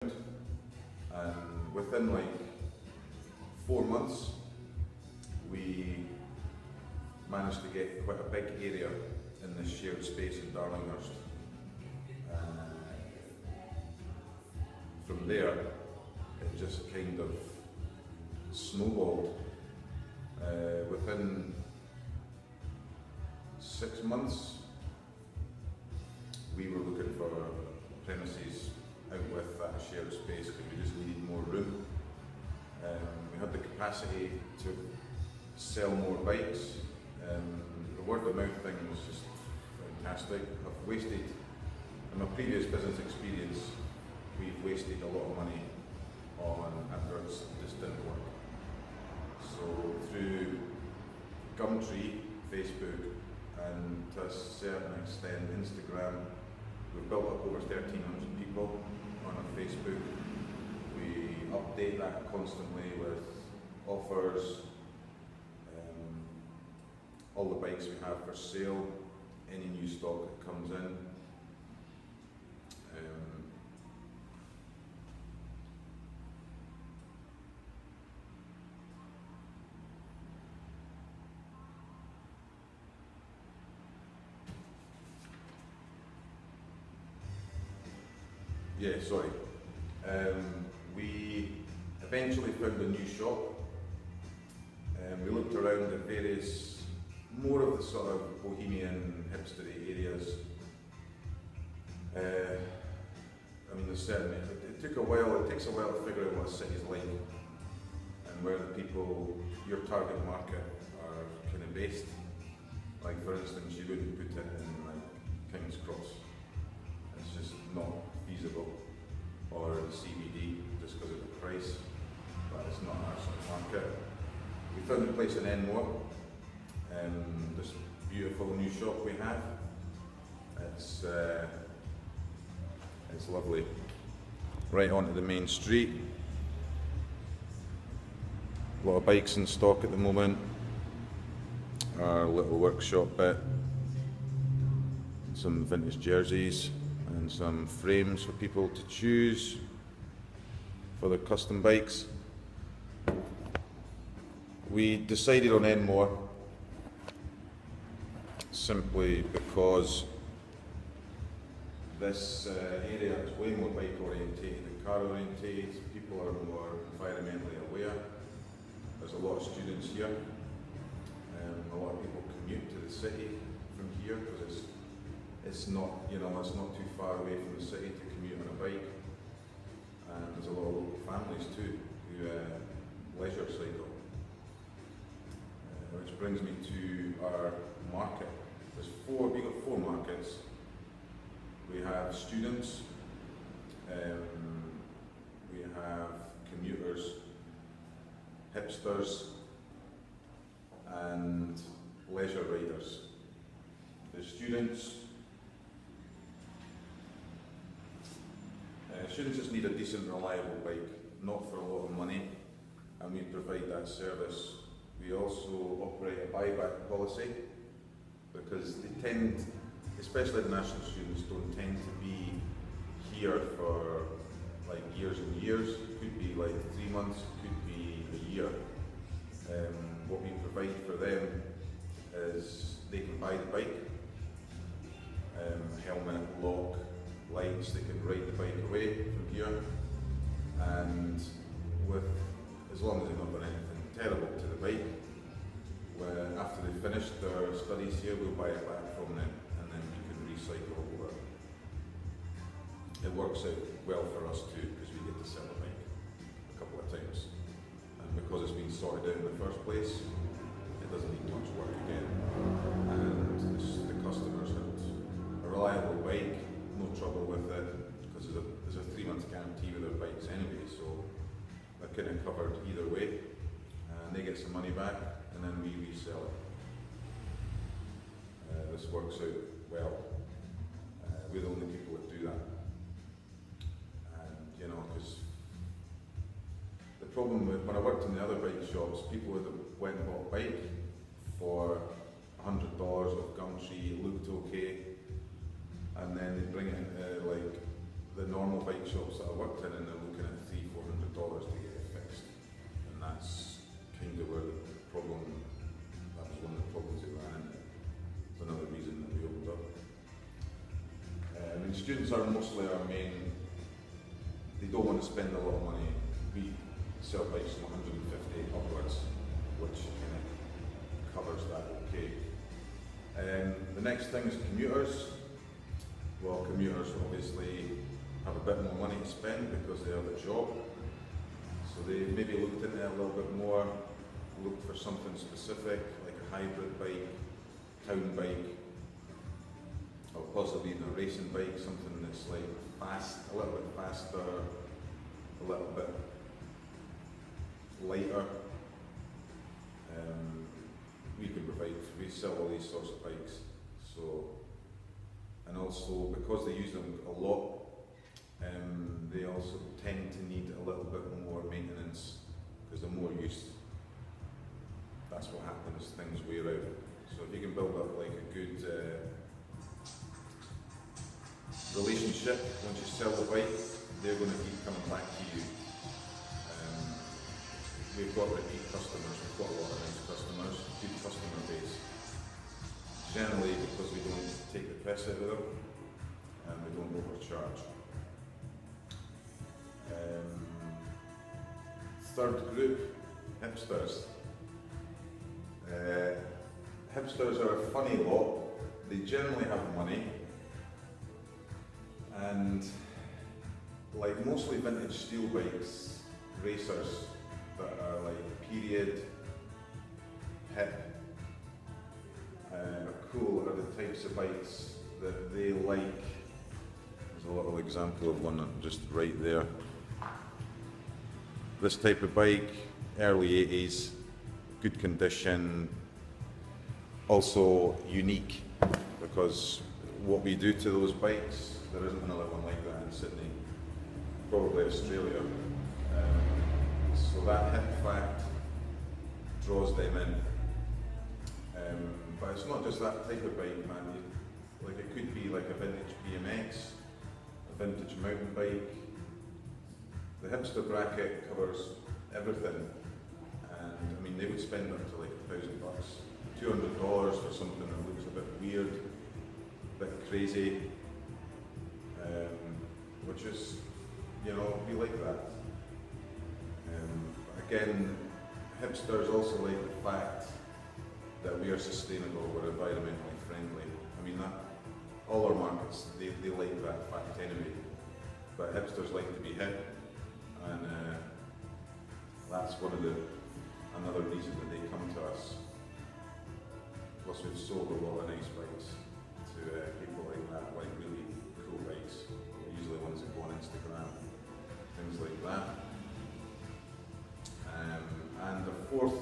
and within like 4 months we managed to get quite a big area in this shared space in Darlinghurst. From there it just kind of snowballed. Within 6 months we were looking for premises out with that shared space because we just needed more room. We had the capacity to sell more bikes. The word of mouth thing was just fantastic. I've wasted, in my previous business experience, we've wasted a lot of money on adverts that just didn't work. So through Gumtree, Facebook, and to a certain extent Instagram, we've built up over 1,300 people on our Facebook. We update that constantly with offers, all the bikes we have for sale, any new stock that comes in. Yeah, sorry. We eventually found a new shop. We looked around at various, more of the sort of bohemian, hipstery areas. I mean, there's certainly, it takes a while to figure out what a city's like and where the people, your target market, are kind of based. Like for instance, you wouldn't put it in like King's Cross. It's just not feasible, or the CBD just because of the price, but it's not our sort of market. We found a place in Enmore, this beautiful new shop we have. It's lovely, right onto the main street. A lot of bikes in stock at the moment. Our little workshop bit, some vintage jerseys and some frames for people to choose for their custom bikes. We decided on Enmore simply because this area is way more bike orientated than car orientated. People are more environmentally aware. There's a lot of students here. A lot of people commute to the city from here because it's not, it's not too far away from the city to commute on a bike. And there's a lot of local families too who leisure cycle. Which brings me to our market. We've got four markets. We have students, we have commuters, hipsters, and leisure riders. The students just need a decent, reliable bike, not for a lot of money, and we provide that service. We also operate a buyback policy because they tend, especially the national students, don't tend to be here for like years and years. It could be like 3 months, it could be a year. What we provide for them is they can buy the bike, helmet, lock, lights, they can ride the bike away from here, and as long as they've not done anything terrible to the bike, after they've finished their studies here, we'll buy it back from them and then we can recycle over. It works out well for us too because we get to sell the bike a couple of times. And because it's been sorted out in the first place, it doesn't need much work again. And the customers had a reliable bike, no trouble with it, because there's a 3-month guarantee with their bikes anyway, so they're kind of covered either way. And they get some money back, and then we resell it. This works out well. We're the only people that do that. And because the problem with when I worked in the other bike shops, people would have went and bought a bike for $100 off Gumtree, it looked okay, and then they bring it into like the normal bike shops that I worked in, and they're looking at $300-400 to get it fixed. And that's kind of where the problem, that was one of the problems they ran into. It's another reason that we opened up. I mean, students are mostly our main, they don't want to spend a lot of money. We sell bikes from 150 upwards, which kind of covers that okay. The next thing is commuters. Well, commuters obviously have a bit more money to spend because they have a job. So they maybe looked into it a little bit more, looked for something specific, like a hybrid bike, town bike, or possibly even a racing bike, something that's like fast, a little bit faster, a little bit lighter. We can provide, we sell all these sorts of bikes. So, and also because they use them a lot, they also tend to need a little bit more maintenance because they're more used. That's what happens, things wear out. So if you can build up like a good relationship, once you sell the bike, they're going to keep coming back to you. We've got repeat customers, we've got a lot of nice customers, good customer base. Generally because we don't take the piss out of them and we don't overcharge. Third group, hipsters. Hipsters are a funny lot. They generally have money and like mostly vintage steel bikes, racers that are like period, hip, cool are the types of bikes that they like. There's a little example of one just right there. This type of bike, early 80s, good condition, also unique because what we do to those bikes, there isn't another one like that in Sydney, probably Australia. So that hip fact draws them in. But it's not just that type of bike, man. Like it could be like a vintage BMX, a vintage mountain bike. The hipster bracket covers everything. And I mean, they would spend up to like $1,000, $200 for something that looks a bit weird, a bit crazy, which is, you know, we like that. Again, hipsters also like the fact that we are sustainable, we're environmentally friendly. I mean, that, all our markets, they like that fact anyway. But hipsters like to be hip, and that's another reason that they come to us. Plus we've sold a lot of nice bikes to people like that, like really cool bikes, usually ones that go on Instagram, things like that. And the fourth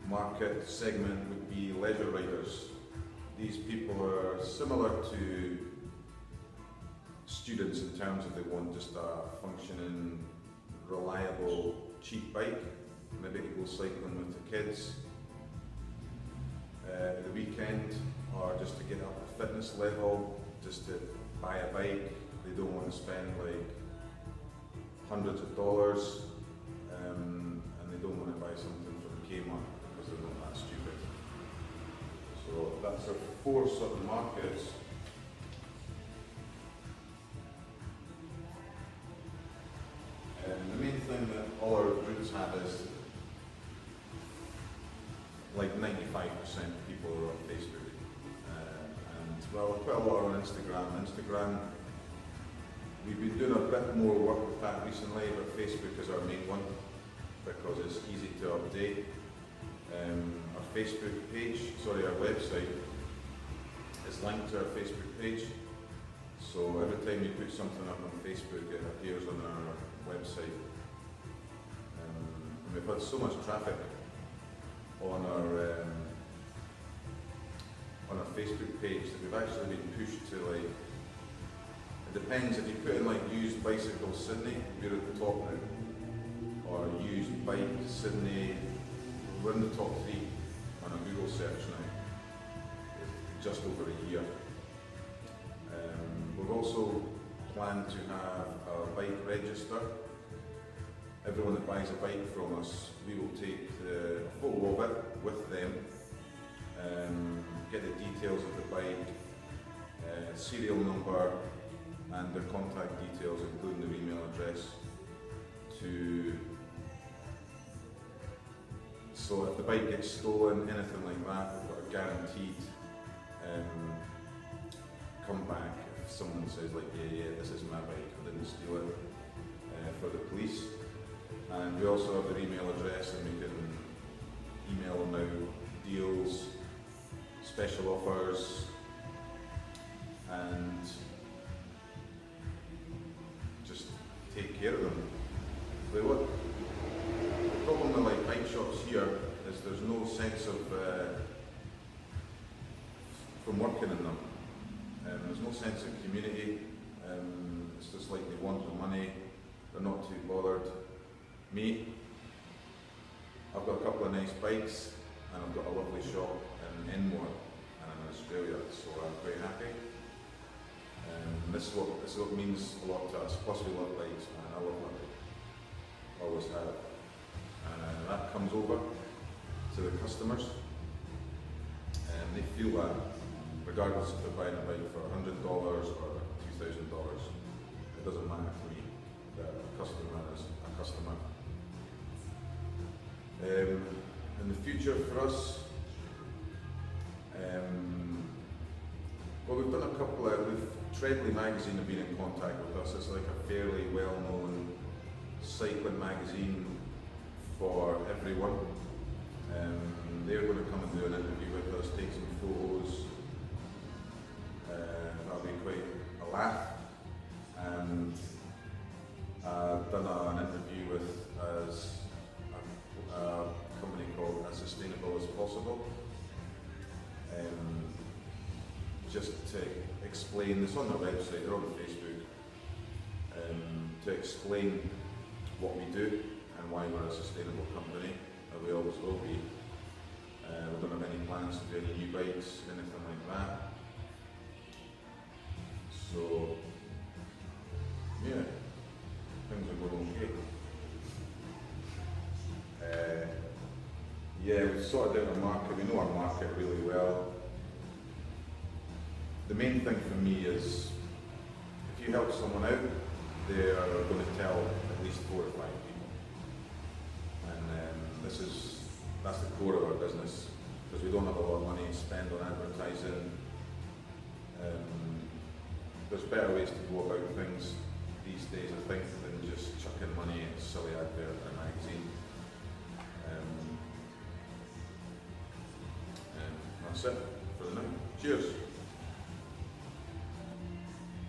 market segment would be leisure riders. These people are similar to students in terms of they want just a functioning, reliable, cheap bike, maybe to go cycling with the kids the weekend, or just to get up a fitness level, just to buy a bike. They don't want to spend like hundreds of dollars, and they don't want to buy something from Kmart because they're not that stupid. So that's our four sort of markets. The main thing that all our groups have is like 95% of people are on Facebook, and well, quite a lot on Instagram. Instagram, we've been doing a bit more work with that recently, but Facebook is our main one because it's easy to update. Our Facebook page, sorry, our website is linked to our Facebook page. So every time you put something up on Facebook, it appears on our website. And we've had so much traffic on our Facebook page that we've actually been pushed to, like, it depends, if you put in like used bicycle Sydney, you're at the top now, or used bike Sydney, we're in the top 3 on a Google search now, just over a year. We've also plan to have a bike register. Everyone that buys a bike from us, we will take a photo of it with them, get the details of the bike, serial number and their contact details, including their email address, so if the bike gets stolen, anything like that, we've got a guaranteed come back if someone says like, yeah, this is my bike, I didn't steal it, for the police. And we also have their email address, and we can email them out deals, special offers, and just take care of them. The problem with like bike shops here is there's no sense of from working in them. There's no sense of community. It's just like they want the money. They're not too bothered. Me, I've got a couple of nice bikes, and I've got a lovely shop in Enmore and in Australia, so I'm quite happy. This is what means a lot to us. Plus we love bikes, man. I love my bike. Always have. And that comes over to the customers, and they feel that regardless if they're buying a bike for $100 or $2,000, it doesn't matter to me. The customer is a customer. In the future for us, well, we've done a couple of, Treadly magazine have been in contact with us. It's like a fairly well-known cycling magazine for everyone. They're going to come and do an interview with us, take some photos. That'll be quite a laugh. And I've done an interview with a company called As Sustainable as Possible. Just to explain, it's on their website, they're on Facebook, to explain what we do and why we're a sustainable company, and we always will be. We don't have any plans to do any new bikes, anything like that. So, yeah, things are going okay. Yeah, we've sorted out our market, we know our market really well. The main thing for me is, if you help someone out, they are going to tell at least 4 or 5 people. And that's the core of our business, because we don't have a lot of money to spend on advertising. There's better ways to go about things these days, I think, than just chucking money in a silly advert in a magazine. That's it for the night. Cheers.